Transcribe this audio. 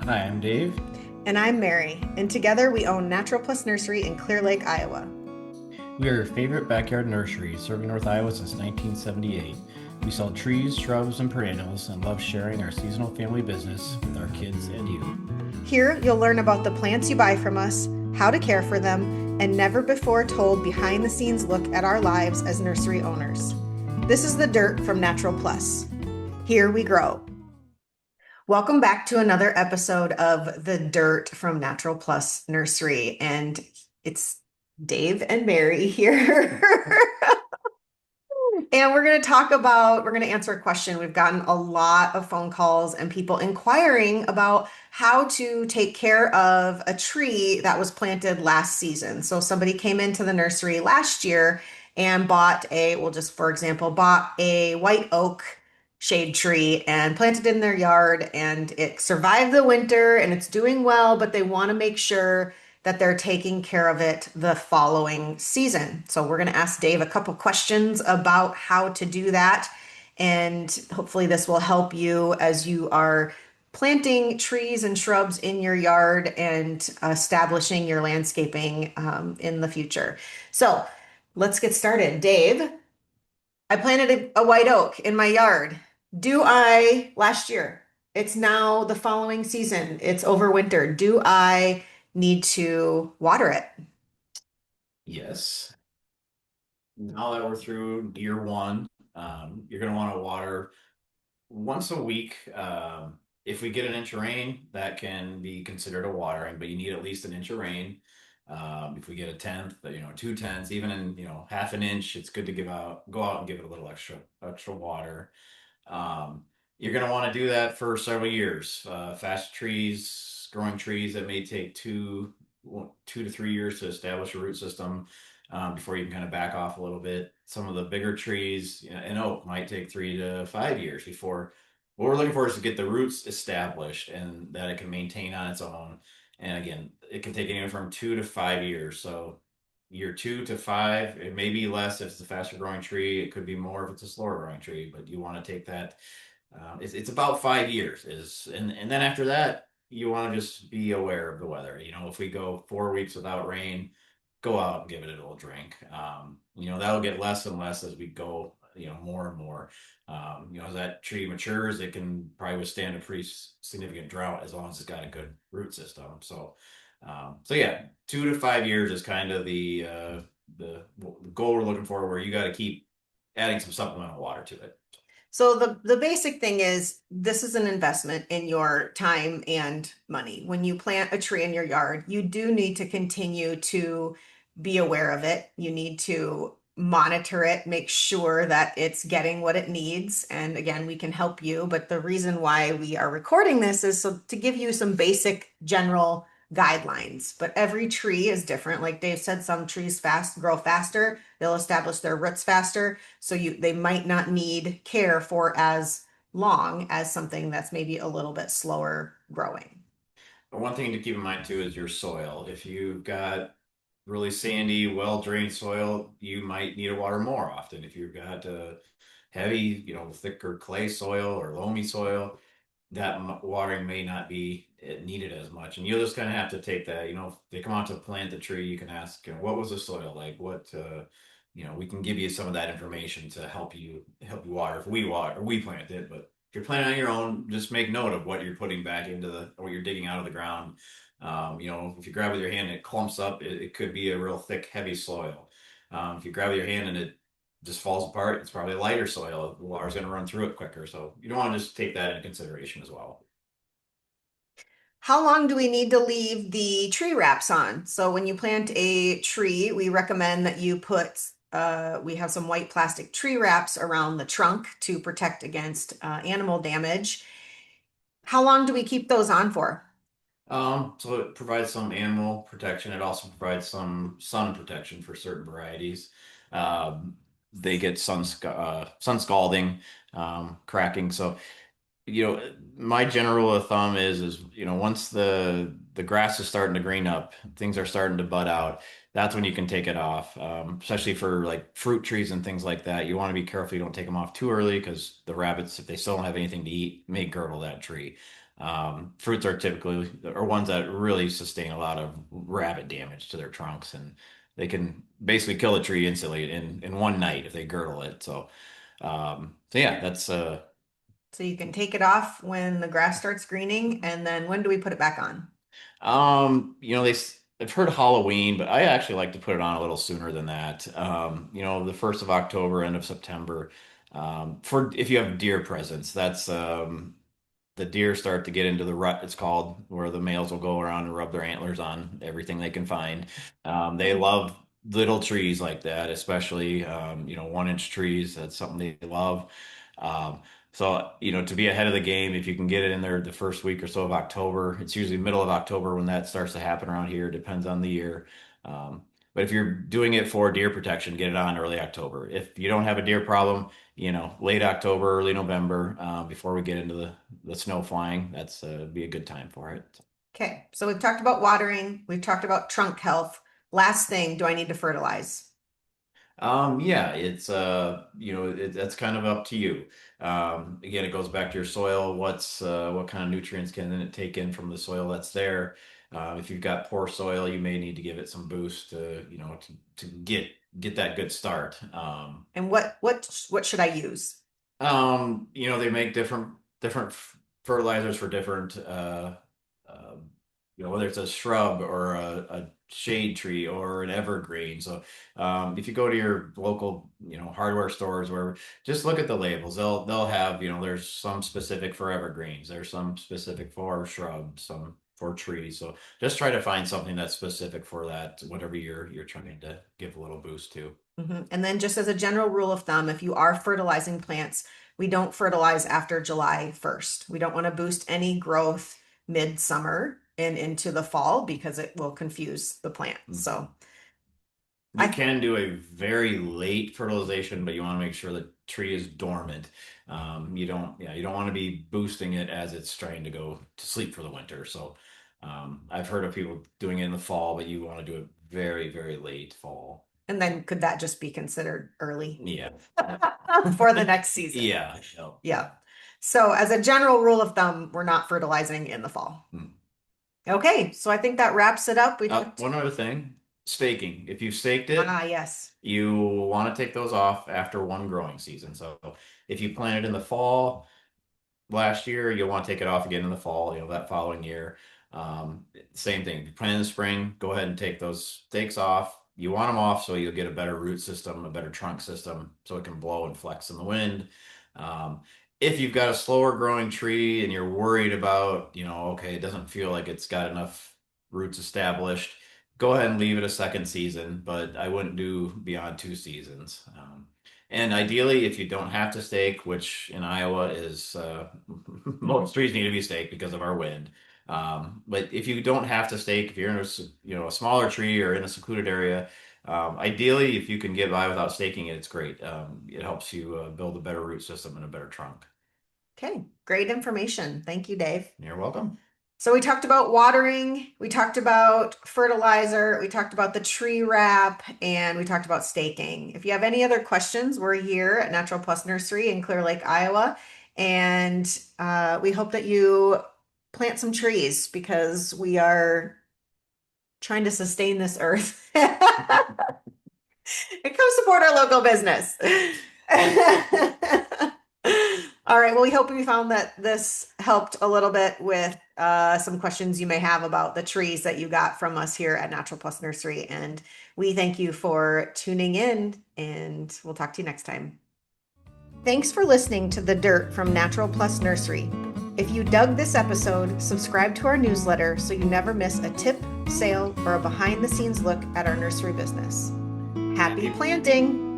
Hi, I'm Dave. And I'm Mary, and together we own Natural Plus Nursery in Clear Lake, Iowa. We are your favorite backyard nursery, serving North Iowa since 1978. We sell trees, shrubs, and perennials and love sharing our seasonal family business with our kids and you. Here you'll learn about the plants you buy from us, how to care for them, and never before told behind the scenes look at our lives as nursery owners. This is the dirt from Natural Plus. Here we grow. Welcome back to another episode of The Dirt from Natural Plus Nursery. And it's Dave and Mary here. And we're going to answer a question. We've gotten a lot of phone calls and people inquiring about how to take care of a tree that was planted last season. So somebody came into the nursery last year and we'll just for example, bought a white oak shade tree and planted it in their yard, and it survived the winter and it's doing well, but they want to make sure that they're taking care of it the following season. So we're going to ask Dave a couple questions about how to do that. And hopefully this will help you as you are planting trees and shrubs in your yard and establishing your landscaping in the future. So let's get started. Dave, I planted a white oak in my yard. Last year, it's now the following season, it's overwintered. Do I need to water it? Yes. Now that we're through year one, you're going to want to water once a week. If we get an inch of rain, that can be considered a watering, but you need at least an inch of rain. If we get a tenth, 2/10, even in, half an inch, it's good to go out and give it a little extra water. Um, you're going to want to do that for several years. Growing trees that may take 2 to 3 years to establish a root system before you can kind of back off a little bit. Some of the bigger trees, an oak might take 3 to 5 years before. What we're looking for is to get the roots established and that it can maintain on its own. And again, it can take anywhere from 2 to 5 years. So year 2 to 5, it may be less if it's a faster growing tree. It could be more if it's a slower growing tree, but you want to take that. It's about 5 years and then after that, you want to just be aware of the weather. If we go 4 weeks without rain, go out and give it a little drink. That'll get less and less as we go, more and more. As that tree matures, it can probably withstand a pretty significant drought as long as it's got a good root system. So yeah, 2 to 5 years is kind of the goal we're looking for, where you got to keep adding some supplemental water to it. So the basic thing is this is an investment in your time and money. When you plant a tree in your yard, you do need to continue to be aware of it. You need to monitor it, make sure that it's getting what it needs. And again, we can help you, but the reason why we are recording this is so to give you some basic general guidelines. But every tree is different. Like Dave said, some trees grow faster, they'll establish their roots faster. So they might not need care for as long as something that's maybe a little bit slower growing. But one thing to keep in mind too is your soil. If you've got really sandy, well-drained soil, you might need to water more often. If you've got heavy, thicker clay soil or loamy soil, that watering may not be needed as much. And you'll just kind of have to take that. If they come out to plant the tree, you can ask, what was the soil like? We can give you some of that information to help you water. If we water, or we plant it, but if you're planting on your own, just make note of what you're putting back into what you're digging out of the ground. If you grab with your hand and it clumps up, it could be a real thick, heavy soil. If you grab with your hand and it just falls apart, it's probably lighter soil. The water's going to run through it quicker. So you don't want to just take that into consideration as well. How long do we need to leave the tree wraps on? So when you plant a tree, we recommend that we have some white plastic tree wraps around the trunk to protect against animal damage. How long do we keep those on for? So it provides some animal protection. It also provides some sun protection for certain varieties. They get sun scalding, cracking. So my general rule of thumb is once the grass is starting to green up, things are starting to bud out. That's when you can take it off. Especially for like fruit trees and things like that. You want to be careful you don't take them off too early, because the rabbits, if they still don't have anything to eat, may girdle that tree. Fruits are typically are ones that really sustain a lot of rapid damage to their trunks, and they can basically kill a tree instantly in one night if they girdle it. So yeah, that's So you can take it off when the grass starts greening, and then when do we put it back on? I've heard Halloween, but I actually like to put it on a little sooner than that. The 1st of October, end of September. For if you have deer presence, that's the deer start to get into the rut, it's called, where the males will go around and rub their antlers on everything they can find. They love little trees like that, especially 1-inch trees. That's something they love. Um, so, to be ahead of the game, if you can get it in there the first week or so of October, it's usually middle of October when that starts to happen around here. Depends on the year. Um, but if you're doing it for deer protection, get it on early October. If you don't have a deer problem, late October, early November, before we get into the snow flying, that's be a good time for it. Okay, so we've talked about watering, we've talked about trunk health. Last thing, do I need to fertilize? Yeah, it's that's kind of up to you. Again, it goes back to your soil. What kind of nutrients can it take in from the soil that's there? If you've got poor soil, you may need to give it some boost to get that good start. And what should I use? They make different fertilizers for different whether it's a shrub or a shade tree or an evergreen. So if you go to your local, hardware stores, where just look at the labels. They'll have, there's some specific for evergreens, there's some specific for shrubs, some for trees. So just try to find something that's specific for that, whatever you're trying to give a little boost to. And then just as a general rule of thumb, if you are fertilizing plants, we don't fertilize after July 1st. We don't want to boost any growth midsummer and into the fall because it will confuse the plant. Mhm. So You I can do a very late fertilization, but you want to make sure the tree is dormant. You don't want to be boosting it as it's trying to go to sleep for the winter. So, I've heard of people doing it in the fall, but you want to do it very, very late fall. and then could that just be considered early Yeah. for the next season? Yeah. No. Yeah. So as a general rule of thumb, we're not fertilizing in the fall. Hmm. Okay, so I think that wraps it up. We talked. One other thing, staking. If you've staked it, Yes. you want to take those off after one growing season. So if you planted in the fall, last year, you'll want to take it off again in the fall, that following year. Same thing. If you plant in the spring, go ahead and take those stakes off. You want them off so you'll get a better root system, a better trunk system, so it can blow and flex in the wind. Um, if you've got a slower growing tree and you're worried about, okay, it doesn't feel like it's got enough roots established, go ahead and leave it a second season, but I wouldn't do beyond 2 seasons. And ideally, if you don't have to stake, which in Iowa is most trees need to be staked because of our wind. But if you don't have to stake, if you're in a smaller tree or in a secluded area, ideally, if you can get by without staking it, it's great. It helps you build a better root system and a better trunk. Okay, great information. Thank you, Dave. You're welcome. So we talked about watering, we talked about fertilizer, we talked about the tree wrap, and we talked about staking. If you have any other questions, we're here at Natural Plus Nursery in Clear Lake, Iowa, and we hope that you plant some trees because we are trying to sustain this earth. And come support our local business. All right. Well, we hope we found that this helped a little bit with some questions you may have about the trees that you got from us here at Natural Plus Nursery. And we thank you for tuning in, and we'll talk to you next time. Thanks for listening to The Dirt from Natural Plus Nursery. If you dug this episode, subscribe to our newsletter so you never miss a tip, sale, or a behind the scenes look at our nursery business. Happy planting!